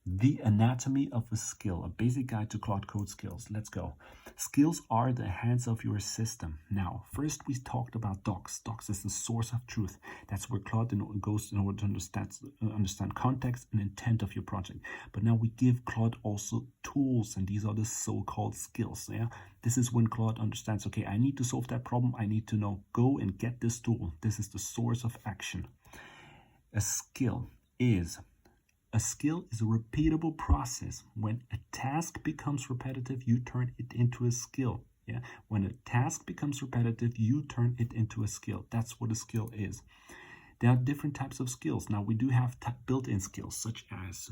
The anatomy of a skill, a basic guide to Claude Code skills. Let's go. Skills are the hands of your system. Now, first we talked about docs. Docs is the source of truth. That's where Claude goes in order to understand context and intent of your project. But now we give Claude also tools, and these are the so-called skills. Yeah, this is when Claude understands, okay, I need to solve that problem. I need to know, go and get this tool. This is the source of action. A skill is a repeatable process. When a task becomes repetitive, you turn it into a skill. Yeah. When a task becomes repetitive, you turn it into a skill. That's what a skill is. There are different types of skills. Now we do have built-in skills such as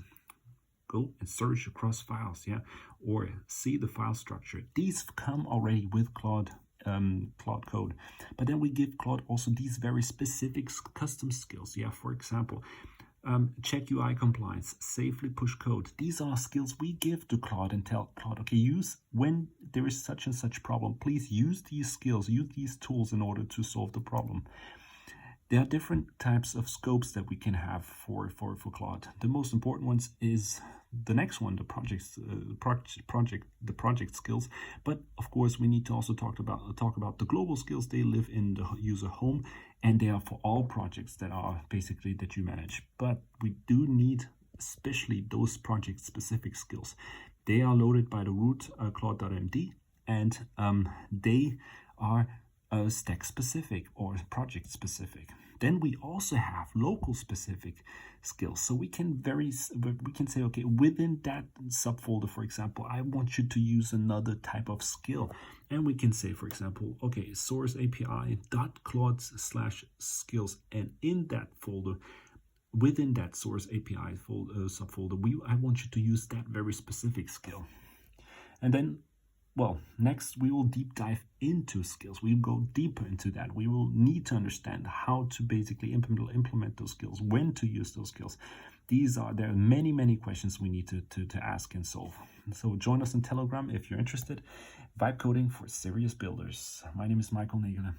go and search across files, yeah, or see the file structure. These come already with Claude Code. But then we give Claude also these very specific custom skills. Yeah, for example, check UI compliance, safely push code. These are skills we give to Claude and tell Claude, okay, use when there is such and such problem, please use these skills, use these tools in order to solve the problem. There are different types of scopes that we can have for Claude. The most important ones is the next one, the project skills. But of course, we need to also talk about the global skills. They live in the user home, and they are for all projects that are basically that you manage. But we do need especially those project specific skills. They are loaded by the root claude.md, and they are stack specific or project specific. Then we also have local specific skills. So we can say, okay, within that subfolder, for example, I want you to use another type of skill. And we can say, for example, okay, source API .claude/skills. And in that folder, within that source API subfolder, I want you to use that very specific skill. And then, well, next we will deep dive into skills. We will go deeper into that. We will need to understand how to basically implement those skills, when to use those skills. There are many questions we need to ask and solve. So join us on Telegram if you're interested. Vibe coding for serious builders. My name is Michael Nagelen.